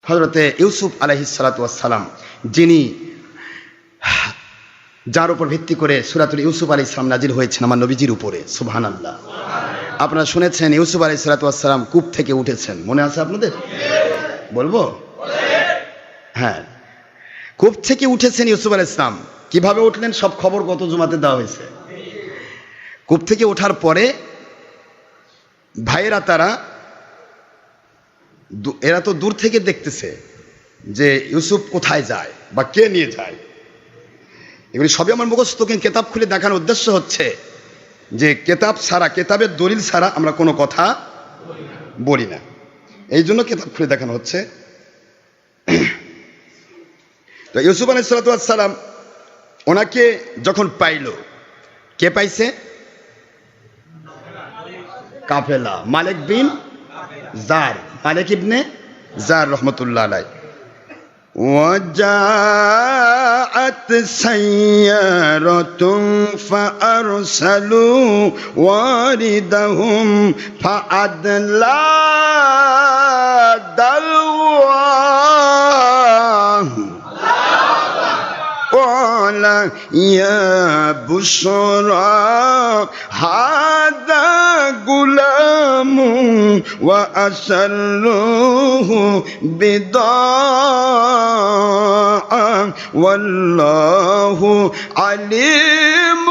হযরতে ইউসুফ আলাইহিস সালাতু ওয়াস সালাম, যিনি যার উপর ভিত্তি করে সূরাতুল ইউসুফ আলাইহিস সালাম নাজিল হয়েছেন আমার নবীজির উপরে। সুবহানাল্লাহ। আপনারা শুনেছেন ইউসুফ আলাইহিস সালাতু ওয়াস সালাম কূপ থেকে উঠেছেন, মনে আছে আপনাদের? বলবো? হ্যাঁ, কূপ থেকে উঠেছেন ইউসুফ আলাইহিস সালাম। কিভাবে উঠলেন সব খবর গত জুমাতে দেওয়া হয়েছে। কূপ থেকে ওঠার পরে ভাইয়েরা এরা তো দূর থেকে দেখতেছে যে ইউসুফ কোথায় যায় বা কে নিয়ে যায়। এগুলি সবই আমার মুখস্থ, কিন্তু কেতাব খুলে দেখানোর উদ্দেশ্য হচ্ছে যে কেতাব ছাড়া, কেতাবের দলিল ছাড়া আমরা কোনো কথা বলি না, এই জন্য কেতাব খুলে দেখানো হচ্ছে। তো ইউসুফ আলাইহিস সালাতু ওয়াস সালাম ওনাকে যখন পাইল, কে পাইছে? কাফেলা, মালিক বিন জার, মালিক ইবনে জার রহমতুল্লাহ আলাইহি। وجاءت سيارة فأرسلوا واردهم فأدلى دلواه قال يا بشرى هذا غلام وأسروه بضاعة والله عليم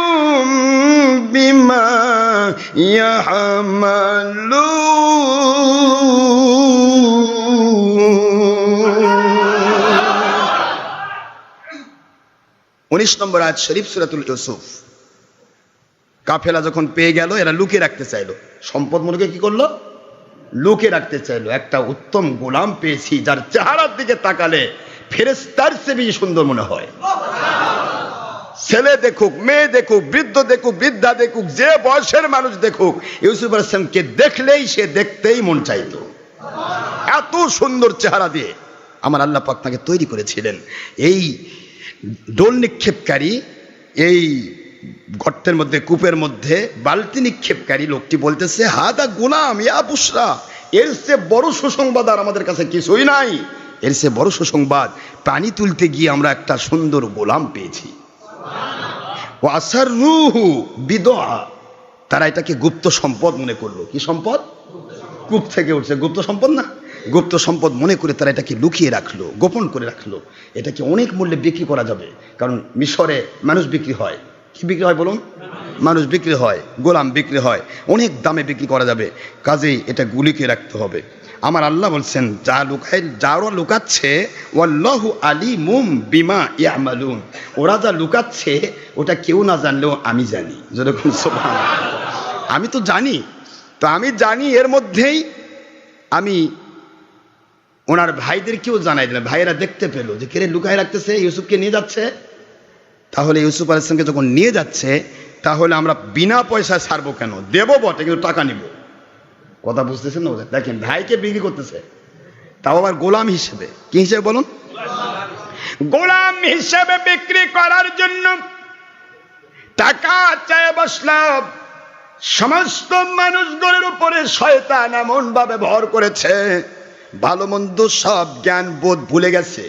بما يعملون। 19 নম্বর আয়াত শরীফ সূরাতুল ইউসুফ। কাফেলা যখন পেয়ে গেল, এরা লুকিয়ে রাখতে চাইলো, সম্পদ মূলকে কি করলো? লুকিয়ে রাখতে চাইলো। একটা উত্তম গোলাম পেয়েছি যার চেহারার দিকে তাকালে ফেরেশতার চেয়ে বেশি সুন্দর মনে হয়। ছেলে দেখুক, মেয়ে দেখুক, বৃদ্ধ দেখুক, বৃদ্ধা দেখুক, যে বয়সের মানুষ দেখুক, ইউসুফ আলাইহিস সালামকে দেখলেই সে দেখতেই মন চাইতো। এত সুন্দর চেহারা দিয়ে আমার আল্লাহ পাক তাকে তৈরি করেছিলেন। এই ডোল নিক্ষেপকারী, এই গর্তের মধ্যে, কূপের মধ্যে বালতি নিক্ষেপকারী লোকটি বলতেছে, হাদা গোলাম ইয়া বুশরা, এর চেয়ে বড় সুসংবাদ আর আমাদের কাছে কিছুই নাই। এর চেয়ে বড় সুসংবাদ, পানি তুলতে গিয়ে আমরা একটা সুন্দর গোলাম পেয়েছি। ওয়া আসাররুহু বিদআ, তারা এটাকে গুপ্ত সম্পদ মনে করলো। কি সম্পদ? কূপ থেকে উঠছে, গুপ্ত সম্পদ না, গুপ্ত সম্পদ মনে করে তারা এটাকে লুকিয়ে রাখলো, গোপন করে রাখলো। এটাকে অনেক মূল্যে বিক্রি করা যাবে, কারণ মিশরে মানুষ বিক্রি হয়। কি বিক্রি হয় বলুন? মানুষ বিক্রি হয়, গোলাম বিক্রি হয়, অনেক দামে বিক্রি করা যাবে। কাজেই এটা লুকিয়ে রাখতে হবে। আমার আল্লাহ বলছেন, যা লুকায়, যারা লুকাচ্ছে, ওয়াল্লাহু আলিমুম বিমা ইয়ামালুন, ওরা যা লুকাচ্ছে ওটা কেউ না জানলেও আমি জানি। যেরকম সুবহানাল্লাহ, আমি তো জানি। তো আমি জানি, এর মধ্যেই আমি ওনার ভাইদেরকেও জানাই দিলাম। ভাইয়েরা দেখতে পেলো যে কেড়ে লুকায় রাখতেছে, ইউসুফকে নিয়ে যাচ্ছে। তাহলে ইউসুফ আলাইহিস সালামকে যখন নিয়ে যাচ্ছে, তাহলে আমরা বিনা পয়সায় ছাড়বো কেন? দেবো বটে, কিন্তু টাকা নিব। কথা বুঝতেছেন না? দেখেন, ভাইকে বিক্রি করতেছে, তাও আবার গোলাম হিসেবে। কি হিসেবে বলুন? গোলাম হিসেবে বিক্রি করার জন্য টাকা চেয়ে বসলাম। সমস্ত মানুষগুলোর উপরে শয়তান এমন ভাবে ভর করেছে, ভালো মন্দ সব জ্ঞান বোধ ভুলে গেছে।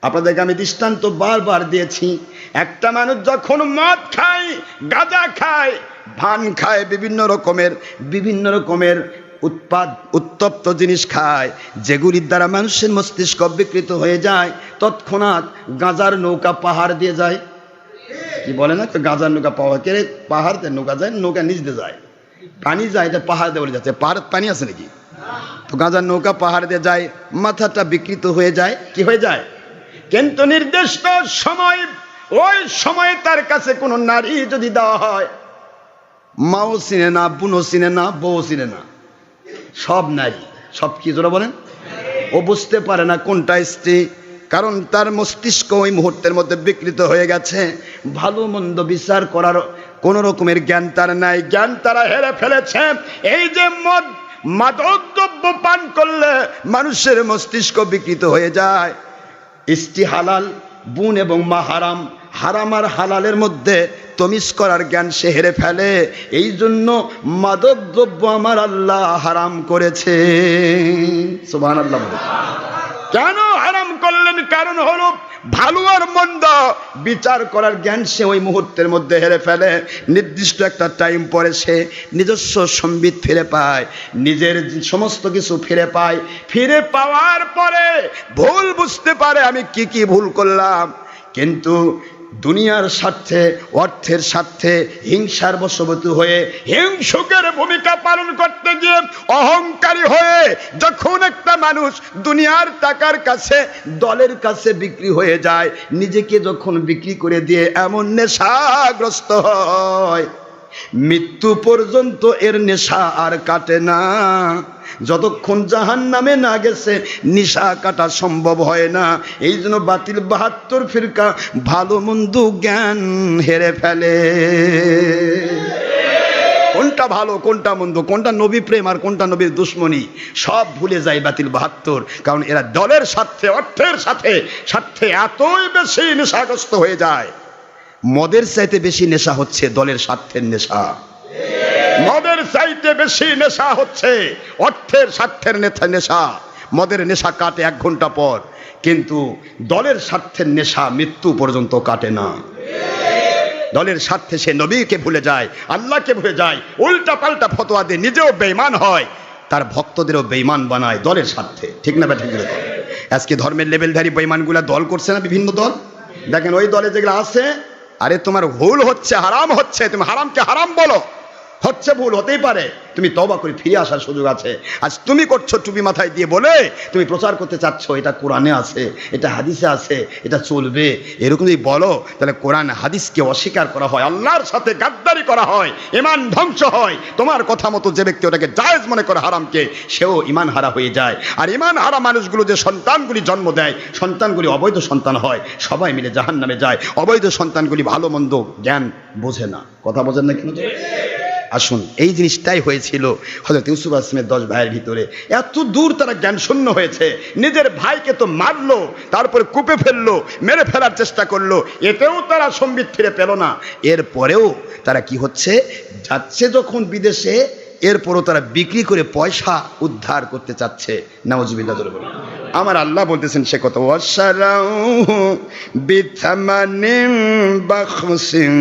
আপনাদেরকে আমি দৃষ্টান্ত বারবার দিয়েছি। একটা মানুষ যখন মদ খায়, গাঁজা খায়, ভান খায়, বিভিন্ন রকমের উত্তপ্ত জিনিস খায়, যেগুলির দ্বারা মানুষের মস্তিষ্ক বিকৃত হয়ে যায়, তৎক্ষণাৎ গাঁজার নৌকা পাহাড় দিয়ে যায়। কি বলে না, গাঁজার নৌকা পাহাড় দিয়ে নৌকা যায়, নৌকা নিচ দিয়ে যায়, পানি যায়, এটা পাহাড় দিয়ে বলে যাচ্ছে। পাহাড় পানি আছে নাকি? তো গাঁজার নৌকা পাহাড় দিয়ে যায়, মাথাটা বিকৃত হয়ে যায়। কি হয়ে যায়? কিন্তু নির্দিষ্ট সময়, ওই সময় তার কাছে কোনো নারী যদি দেওয়া হয়, মাও চিনে না, বোনও চিনে না, বউ চিনে না, সব নারী, সব কি জোরা বলেন, ও বুঝতে পারে না কোনটা স্ত্রী, কারণ তার মস্তিষ্ক ওই মুহূর্তের মধ্যে বিকৃত হয়ে গেছে। ভালো মন্দ বিচার করার কোন রকমের জ্ঞান তার নাই, জ্ঞান তারা হেরে ফেলেছে। এই যে মাদক দ্রব্য পান করলে মানুষের মস্তিষ্ক বিকৃত হয়ে যায়। স্ত্রী হালাল, বোন এবং মা হারাম, হারাম আর হালালের মধ্যে তমিজ করার জ্ঞান সে হেরে ফেলে। এই জন্য মাদক দ্রব্য আমার আল্লাহ হারাম করেছে। সুবহানাল্লাহ। কেন হারাম করলেন? কারণ হলো ভালো আর মন্দ বিচার করার জ্ঞান সে ওই মুহূর্তের মধ্যে হেরে ফেলে। নির্দিষ্ট একটা টাইম পরে সে নিজস্ব সম্বিত ফিরে পায়, নিজের সমস্ত কিছু ফিরে পায়। ফিরে পাওয়ার পরে ভুল বুঝতে পারে আমি কি ভুল করলাম, কিন্তু দুনিয়ার স্বার্থে, অর্থের স্বার্থে হিংসার বশবর্তী হয়ে হিংসুকের ভূমিকা পালন করতে গিয়ে অহংকারী হয়ে যখন একটা মানুষ দুনিয়ার টাকার কাছে, দলের কাছে বিক্রি হয়ে যায়, নিজেকে যখন বিক্রি করে দিয়ে এমন নেশাগ্রস্ত হয়, মৃত্যু পর্যন্ত এর নেশা আর কাটে না। যতক্ষণ জাহান্নামে না গেছে নেশা কাটা সম্ভব হয় না। এই জন্য বাতিল ৭২ ফিরকা ভালো মন্দ জ্ঞান হেরে ফেলে। কোনটা ভালো, কোনটা মন্দ, কোনটা নবী প্রেম আর কোনটা নবীর দুশ্মনী সব ভুলে যায় বাতিল ৭২। কারণ এরা দলের স্বার্থে, অর্থের স্বার্থে এতই বেশি নেশাগ্রস্ত হয়ে যায়। মদের চাইতে বেশি নেশা হচ্ছে দলের স্বার্থের নেশা। মদের চাইতে বেশি নেশা হচ্ছে অর্থের স্বার্থের নেশা। মদের নেশা কাটে ১ ঘন্টা পর, কিন্তু দলের স্বার্থের নেশা মৃত্যু পর্যন্ত কাটে না। দলের স্বার্থে সে নবীকে ভুলে যায়, আল্লাহকে ভুলে যায়, উল্টা পাল্টা ফতোয়া দিয়ে নিজেও বেঈমান হয়, তার ভক্তদেরও বেঈমান বানায় দলের স্বার্থে। ঠিক না ঠিক? আজকে ধর্মের লেভেলধারী বেঈমানগুলা দল করছে না, বিভিন্ন দল। দেখেন ওই দলে যেগুলো আছে, আরে তোমার ভুল হচ্ছে, হারাম হচ্ছে, তুমি হারামকে হারাম বলো, হচ্ছে ভুল হতেই পারে, তুমি তওবা করে ফিরে আসার সুযোগ আছে। আজ তুমি করছো টুপি মাথায় দিয়ে বলে তুমি প্রচার করতে চাচ্ছ এটা কোরআনে আছে, এটা হাদিসে আছে, এটা চলবে, এরকম যদি বলো তাহলে কোরআন হাদিসকে অস্বীকার করা হয়, আল্লাহর সাথে গাদ্দারি করা হয়, ঈমান ধ্বংস হয়। তোমার কথা মতো যে ব্যক্তি ওটাকে জায়েজ মনে করে হারামকে, সেও ঈমান হারা হয়ে যায়। আর ঈমান হারা মানুষগুলো যে সন্তানগুলি জন্ম দেয়, সন্তানগুলি অবৈধ সন্তান হয়, সবাই মিলে জাহান্নামে যায়। অবৈধ সন্তানগুলি ভালো মন্দ জ্ঞান বোঝে না। কথা বোঝেন না কেন? আসুন, এই জিনিসটাই হয়েছিল হযরত ইউসুফ আলাইহিস সালামের 10 ভাইয়ের ভিতরে। এত দূর তারা জ্ঞান শূন্য হয়েছে, নিজের ভাইকে তো মারলো, তারপরে কূপে ফেললো, মেরে ফেলার চেষ্টা করলো, এতেও তারা সম্বিত ফিরে পেল না। এরপরেও তারা কি হচ্ছে, যাচ্ছে যখন বিদেশে, এরপরও তারা বিক্রি করে পয়সা উদ্ধার করতে চাচ্ছে। নাউজুবিল্লাহ। আমার আল্লাহ বলতেছেন সে কথা, ওয়াশারাউহু বিথামানিন বাখসিন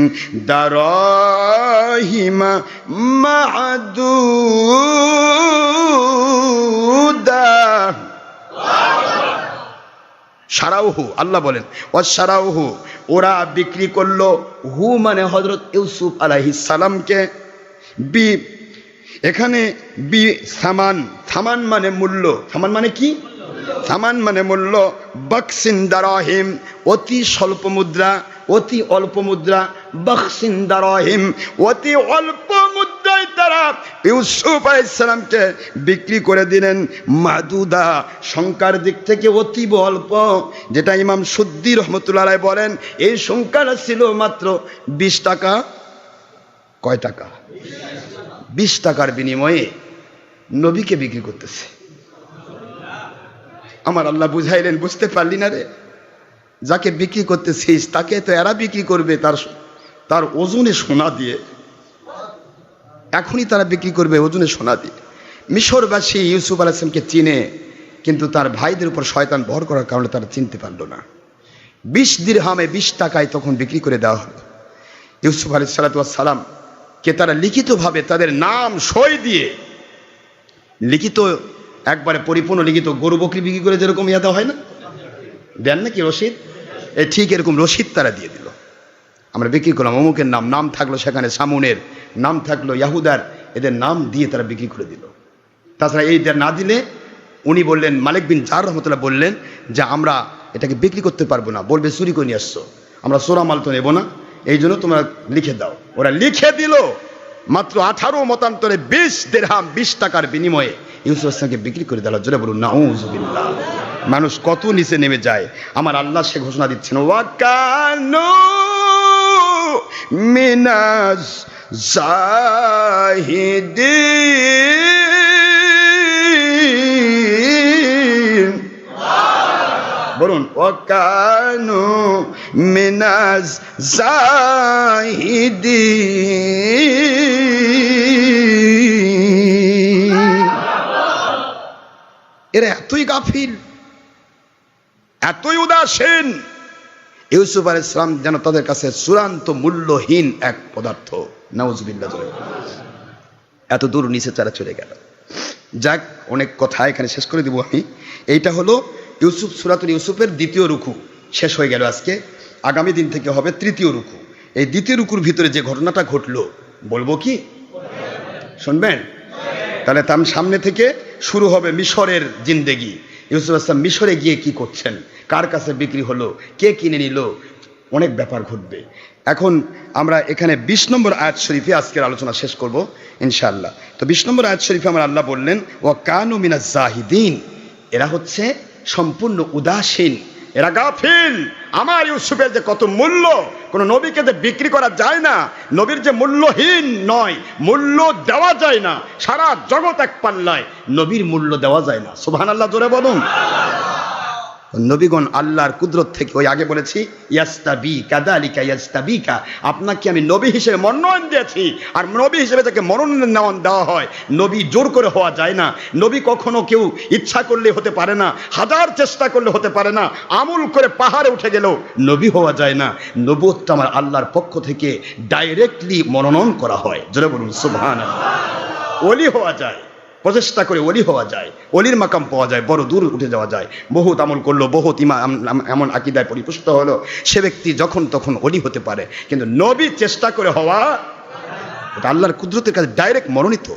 দারাহিমা মা'দুদা। সারাউহু, আল্লাহ বলেন ওয়াশারাউহু, ওরা বিক্রি করলো, হু মানে হযরত ইউসুফ আলাইহিস সালামকে, বি এখানে বি সামান, সামান মানে মূল্য, সামান মানে কি? সামান মানে মূল্য, বাকসিন দারাহিম অতি স্বল্প মুদ্রা, অতি অল্প মুদ্রা, বাকসিন দারাহিম অতি অল্প মুদ্রায় তারা ইউসুফ আলাইহিস সালামকে বিক্রি করে দিলেন। মাদুদা, সংখ্যার দিক থেকে অতীব অল্প, যেটা ইমাম সুদ্দি রহমতুল্লাহ আলাইহি বলেন এই সংখ্যাটা ছিল মাত্র 20 টাকা। কয় টাকা? 20 টাকার বিনিময়ে নবীকে বিক্রি করতেছে। আমার আল্লাহ বুঝাইলেন, বুঝতে পারলি না রে, যাকে বিক্রি করতেছিস তাকে তো এরা বিক্রি করবে তার ওজনে সোনা দিয়ে। এখনই তারা বিক্রি করবে ওজনে সোনা দিয়ে। মিশরবাসী ইউসুফ আলাইহিস সালামকে চিনে, কিন্তু তার ভাইদের উপর শয়তান ভর করার কারণে তারা চিনতে পারলো না। 20 দিরহামে 20 টাকায় তখন বিক্রি করে দেওয়া হলো। ইউসুফ আলাইহিস সালাম কে তারা লিখিতভাবে তাদের নাম সই দিয়ে, লিখিত একবারে পরিপূর্ণ লিখিত, গরু বকরি বিক্রি করে যেরকম ইয়াদা হয় না, দেন নাকি রশিদ, ঠিক এরকম রশিদ তারা দিয়ে দিল। আমরা বিক্রি করলাম, অমুকের নাম থাকলো সেখানে, সামুনের নাম থাকলো, ইয়াহুদার, এদের নাম দিয়ে তারা বিক্রি করে দিল। তাছাড়া এইদের না দিলে উনি বললেন, মালিক বিন জার রহমতুল্লাহ বললেন যে আমরা এটাকে বিক্রি করতে পারবো না, বলবে চুরি করে নিয়ে আসছো, আমরা চোরা মাল তো নেবো না, এই জন্য তোমরা লিখে দাও। ওরা লিখে দিল, মাত্র 18 মতান্তরে 20 দিরহাম 20 টাকার বিনিময়ে ইউসুফ আলাইহিসকে বিক্রি করে দেওয়ার জন্য বলুন নাউজুবিল্লাহ। মানুষ কত নিচে নেমে যায়। আমার আল্লাহ সে ঘোষণা দিচ্ছেন, ওয়াকানু মিনাজ জাহিদিন। বলুন ওয়াকানু মিনাজ জাহিদিন। এরা এতই গাফিল, এতই উদাসীন, ইউসুফ আলাইহিস সালাম যেন তাদের কাছে চূড়ান্ত মূল্যহীন এক পদার্থ। নাউজুবিল্লাহ। এত দূর নিচে তারা চলে গেল। যাক, অনেক কথা এখানে শেষ করে দিব আমি। এইটা হলো সূরাতুল ইউসুফের দ্বিতীয় রুকু শেষ হয়ে গেল আজকে। আগামী দিন থেকে হবে তৃতীয় রুকু। এই দ্বিতীয় রুকুর ভিতরে যে ঘটনাটা ঘটলো বলবো কি শুনবেন? তাহলে তার সামনে থেকে শুরু হবে মিশরের জিন্দেগি। ইউসুফ আসলাম মিশরে গিয়ে কি করছেন, কার কাছে বিক্রি হলো, কে কিনে নিল, অনেক ব্যাপার ঘটবে। এখন আমরা এখানে 20 নম্বর আয়াত শরীফে আজকের আলোচনা শেষ করব ইনশাআল্লাহ। তো 20 নম্বর আয়াত শরীফে আমার আল্লাহ বললেন, ওয়া কানু মিনাজ জাহিদিন, এরা হচ্ছে সম্পূর্ণ উদাসীন, এরা গাফিল। আমার ইউসুফের যে কত মূল্য, কোনো নবীকে যে বিক্রি করা যায় না, নবীর যে মূল্যহীন নয়, মূল্য দেওয়া যায় না, সারা জগৎ এক পাল্লায়, নবীর মূল্য দেওয়া যায় না। সুবহানাল্লাহ, জোরে বলুন। নবীগণ আল্লাহর কুদরত থেকে, ওই আগে বলেছি ইয়াস্তাবি কাদালিকা ইয়াস্তাবিকা, আপনাকে আমি নবী হিসেবে মনোনয়ন দিয়েছি, আর নবী হিসেবে তাকে মনোনয়ন দেওয়া হয়। নবী জোর করে হওয়া যায় না। নবী কখনো কেউ ইচ্ছা করলে হতে পারে না, হাজার চেষ্টা করলে হতে পারে না, আমল করে পাহাড়ে উঠে গেলেও নবী হওয়া যায় না। নবুয়তটা আমার আল্লাহর পক্ষ থেকে ডাইরেক্টলি মনোনয়ন করা হয়। জোরে বলুন সুবহানাল্লাহ। ওলি হওয়া যায়, প্রচেষ্টা করে ওলি হওয়া যায়, ওলির মাকাম পাওয়া যায়, বড় দূর উঠে যাওয়া যায়। বহুত আমল করলো, বহুত এমন আকীদায় পরিপুষ্ট হলো, সে ব্যক্তি যখন তখন ওলি হতে পারে। কিন্তু নবী চেষ্টা করে হওয়া, এটা আল্লাহর কুদরতের কাছে ডাইরেক্ট মনোনীত।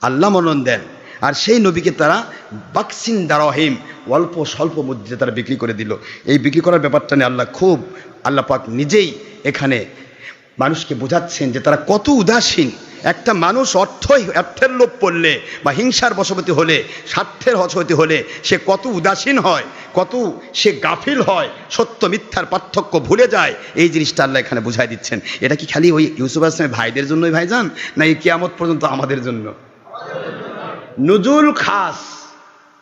আল্লাহ মনোনয়ন দেন, আর সেই নবীকে তারা বাকসিন দারহিম, অল্প স্বল্প মধ্যে তারা বিক্রি করে দিল। এই বিক্রি করার ব্যাপারটা নিয়ে আল্লাহ পাক নিজেই এখানে মানুষকে বোঝাচ্ছেন যে তারা কত উদাসীন। একটা মানুষ অর্থের লোভ পড়লে বা হিংসার বশবর্তী হলে, স্বার্থের বশবর্তী হলে সে কত উদাসীন হয়, কত সে গাফিল হয়, সত্য মিথ্যার পার্থক্য ভুলে যায়। এই জিনিসটা আল্লাহ এখানে বুঝাই দিচ্ছেন। এটা কি খালি ওই ইউসুফ আলাইহিস সালামের ভাইদের জন্যই ভাইজান, না এই কিয়ামত পর্যন্ত আমাদের জন্য? নুজুল খাস,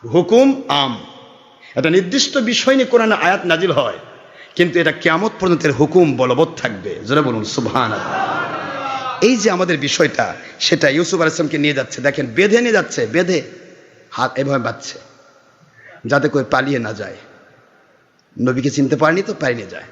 হুকুম আম। একটা নির্দিষ্ট বিষয় নিয়ে কোরআনে আয়াত নাজিল হয়, কিন্তু এটা কিয়ামত পর্যন্ত হুকুম বলবৎ থাকবে। জোরে বলুন সুবহানাল্লাহ। এই যে আমাদের বিষয়টা, সেটা ইউসুফ আলাইহিস সালামকে নিয়ে যাচ্ছে, দেখেন বেঁধে নিয়ে যাচ্ছে, বেঁধে হাত এভাবে বাঁধছে যাতে করে পালিয়ে না যায়। নবীকে চিনতে পারেনি তো পালিয়ে যায়।